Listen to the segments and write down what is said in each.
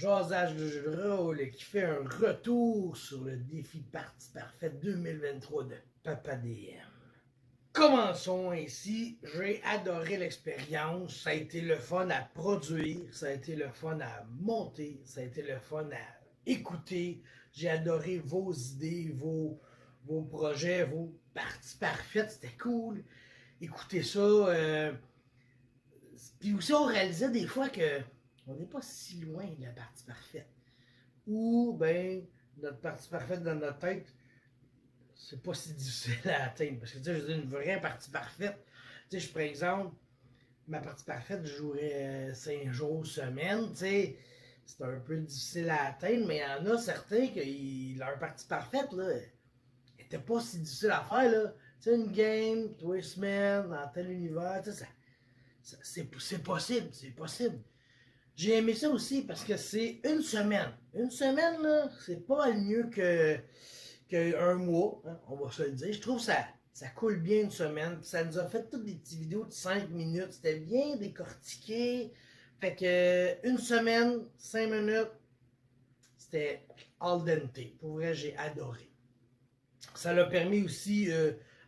Jasage de jeu de rôle qui fait un retour sur le défi Partie Parfaite 2023 de Papa DM. Commençons ainsi. J'ai adoré l'expérience. Ça a été le fun à produire, ça a été le fun à monter, ça a été le fun à écouter. J'ai adoré vos idées, vos projets, vos parties parfaites. C'était cool. Écoutez ça. Puis aussi, on réalisait des fois que on n'est pas si loin de la partie parfaite. Ou, ben, notre partie parfaite dans notre tête, c'est pas si difficile à atteindre. Parce que, tu sais, je veux dire, une vraie partie parfaite. Tu sais, par exemple, ma partie parfaite, je jouerais 5 jours semaine, tu sais. C'est un peu difficile à atteindre, mais il y en a certains que leur partie parfaite, là, était pas si difficile à faire, là. Tu sais, une game, 3 semaines, dans tel univers, tu sais, c'est possible, c'est possible. J'ai aimé ça aussi parce que c'est une semaine. Une semaine, là, c'est pas mal mieux qu'un mois, hein, on va se le dire. Je trouve que ça coule bien une semaine. Puis ça nous a fait toutes des petites vidéos de 5 minutes. C'était bien décortiqué. Fait que une semaine, 5 minutes, c'était al dente. Pour vrai, j'ai adoré. Ça l'a permis aussi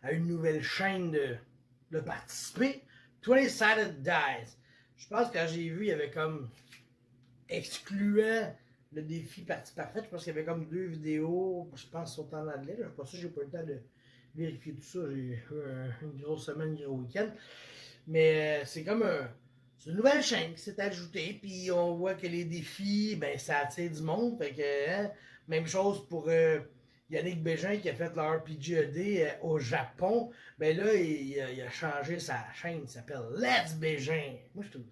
à une nouvelle chaîne de participer. 20-Sided Dice. Je pense que quand j'ai vu, il y avait comme excluant le défi Partie Parfaite, je pense qu'il y avait comme 2 vidéos, je pense, sont en anglais. Je pense que j'ai pas eu le temps de vérifier tout ça. J'ai eu une grosse semaine, un gros week-end. Mais c'est comme c'est une nouvelle chaîne qui s'est ajoutée, puis on voit que les défis, ben ça attire du monde. Fait que, hein, même chose pour Yannick Bégin qui a fait le RPGED au Japon. Ben là, il a changé sa chaîne, il s'appelle Let's Bégin. Moi, je trouve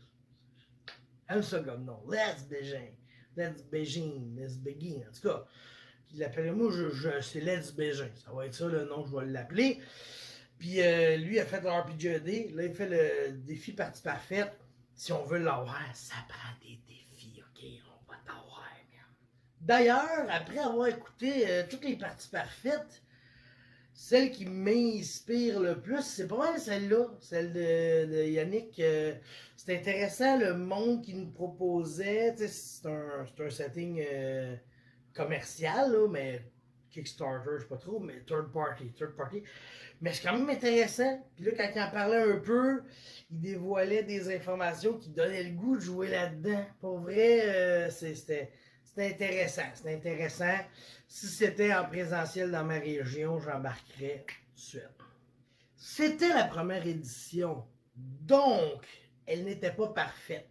un seul comme nom, Let's Bégin. Let's Bégin, Let's Begin, en tout cas. Il l'appelait, moi, c'est Let's Bégin. Ça va être ça le nom que je vais l'appeler. Puis lui a fait le RPGED. Là, il fait le défi Partie Parfaite. Si on veut l'avoir, ça prend des défis, ok? On va t'avoir, merde. D'ailleurs, après avoir écouté toutes les Parties Parfaites, celle qui m'inspire le plus, c'est pas mal celle-là, celle de Yannick. C'est intéressant le monde qu'il nous proposait. C'est un setting commercial, là, mais Kickstarter, je sais pas trop, mais third party. Mais c'est quand même intéressant. Puis là, quand il en parlait un peu, il dévoilait des informations qui donnaient le goût de jouer là-dedans. Pour vrai, c'était intéressant. C'était intéressant. Si c'était en présentiel dans ma région, j'embarquerais tout de suite. C'était la première édition. Donc, elle n'était pas parfaite.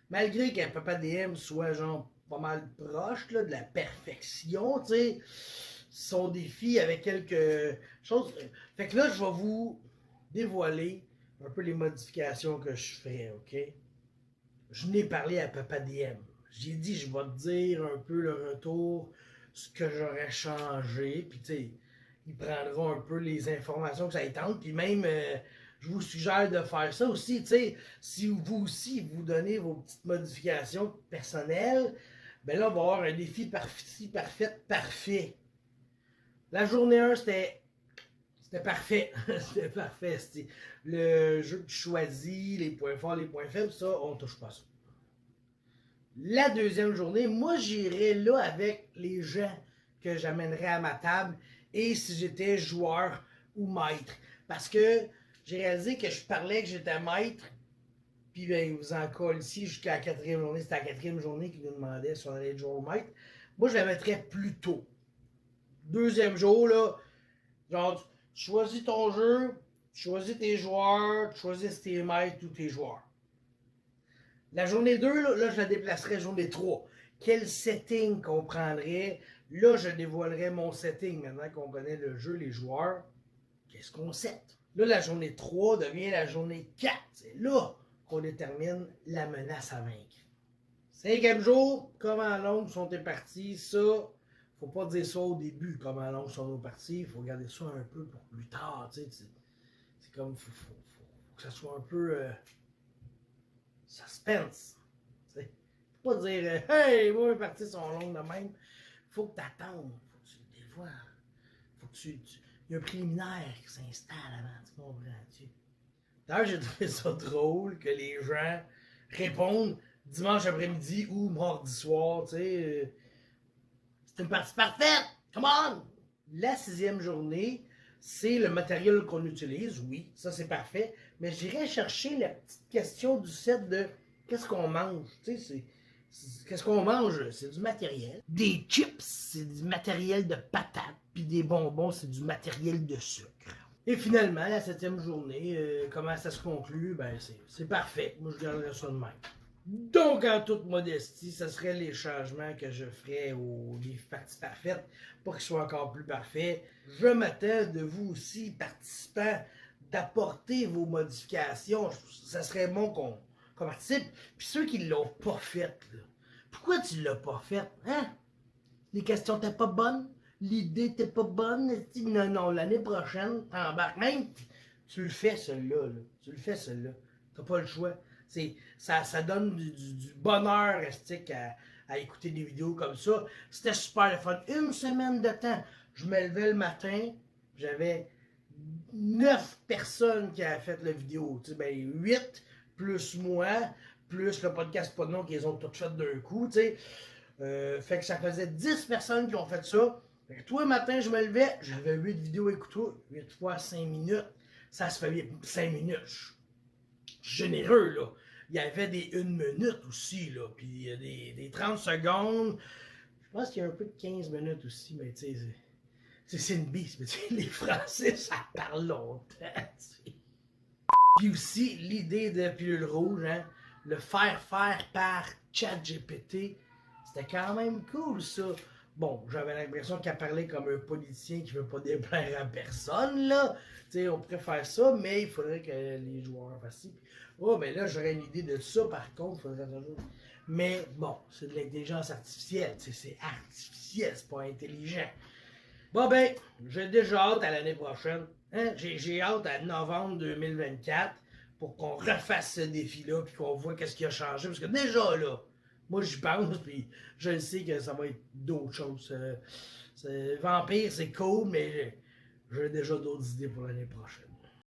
Malgré que Papa DM soit genre pas mal proche là, de la perfection, tu sais, son défi avec quelques choses. Fait que là, je vais vous dévoiler un peu les modifications que je ferai, ok? Je n'ai parlé à Papa DM. J'ai dit, je vais te dire un peu le retour, ce que j'aurais changé, puis tu sais, il prendra un peu les informations que ça y tente, puis même, je vous suggère de faire ça aussi, tu sais, si vous aussi, vous donnez vos petites modifications personnelles, ben là, on va avoir un défi parfait. La journée 1, c'était parfait. C'était parfait. C'était le jeu que tu choisis, les points forts, les points faibles, ça, on touche pas ça. La deuxième journée, moi, j'irais là avec les gens que j'amènerais à ma table et si j'étais joueur ou maître. Parce que j'ai réalisé que je parlais que j'étais maître, puis ben, vous en colle ici jusqu'à la quatrième journée. C'était la quatrième journée qui nous demandait si on allait être joueur ou maître. Moi, je la mettrais plus tôt. Deuxième jour, là, genre, tu choisis ton jeu, tu choisis tes joueurs, tu choisis si t'es maître ou tes joueurs. La journée 2, là, je la déplacerais journée 3. Quel setting qu'on prendrait? Là, je dévoilerais mon setting. Maintenant qu'on connaît le jeu, les joueurs, qu'est-ce qu'on set? Là, la journée 3 devient la journée 4. C'est là qu'on détermine la menace à vaincre. Cinquième jour, comment longues sont tes parties? Ça, faut pas dire ça au début, comment longues sont nos parties. Il faut garder ça un peu pour plus tard. C'est comme, faut que ça soit un peu suspense. T'sais. Faut pas dire, hey, moi, mes parties sont longues de même. Faut que tu attendes. Faut que tu le dévoiles. Faut que il y a un préliminaire qui s'installe avant. Tu comprends-tu? D'ailleurs, j'ai trouvé ça drôle que les gens répondent dimanche après-midi ou mardi soir, tu sais. C'est une partie parfaite! Come on! La 6e journée, c'est le matériel qu'on utilise, oui, ça c'est parfait, mais j'irai chercher la petite question du set de qu'est-ce qu'on mange, tu sais, qu'est-ce qu'on mange, c'est du matériel. Des chips, c'est du matériel de patates, puis des bonbons, c'est du matériel de sucre. Et finalement, la 7e journée, comment ça se conclut, ben c'est parfait, moi je garderai ça de même. Donc, en toute modestie, ce serait les changements que je ferais aux livres parties parfaites pour qu'ils soient encore plus parfaits. Je m'attends de vous aussi, participants, d'apporter vos modifications. Ça serait bon qu'on participe. Puis ceux qui ne l'ont pas fait, là, pourquoi tu ne l'as pas fait? Hein? Les questions n'étaient pas bonnes? L'idée n'était pas bonne? Non, non, l'année prochaine, t'embarques. Même, tu le fais, celui-là. Là. Tu le fais, celui-là. T'as pas le choix. Ça donne du bonheur à écouter des vidéos comme ça. C'était super le fun. Une semaine de temps, je me levais le matin, j'avais 9 personnes qui avaient fait la vidéo. Tu sais, ben 8 plus moi, plus le podcast Pas de nom qu'ils ont toutes fait d'un coup. Tu sais. Fait que ça faisait 10 personnes qui ont fait ça. Fait que toi, le matin, je me levais, j'avais 8 vidéos écoutées, 8 fois 5 minutes. Ça se fait 5 minutes. Généreux, là. Il y avait des 1 minute aussi, là. Puis il y a des 30 secondes. Je pense qu'il y a un peu de 15 minutes aussi, mais tu sais, c'est une bise. Mais tu sais, les Français, ça parle longtemps. T'sais. Puis aussi, l'idée de Pilule Rouge, hein, le faire par ChatGPT, c'était quand même cool, ça. Bon, j'avais l'impression qu'elle parlait comme un politicien qui veut pas déplaire à personne, là. Tu sais, on pourrait faire ça, mais il faudrait que les joueurs fassent ça. Oh, mais là, j'aurais une idée de ça, par contre, faudrait toujours... Mais bon, c'est de l'intelligence artificielle, tu sais, c'est artificiel, c'est pas intelligent. Bon ben, j'ai déjà hâte à l'année prochaine. Hein? J'ai hâte à novembre 2024 pour qu'on refasse ce défi-là puis qu'on voit qu'est-ce qui a changé. Parce que déjà là, moi j'y pense puis je le sais que ça va être d'autres choses. Vampire, c'est cool, mais j'ai déjà d'autres idées pour l'année prochaine.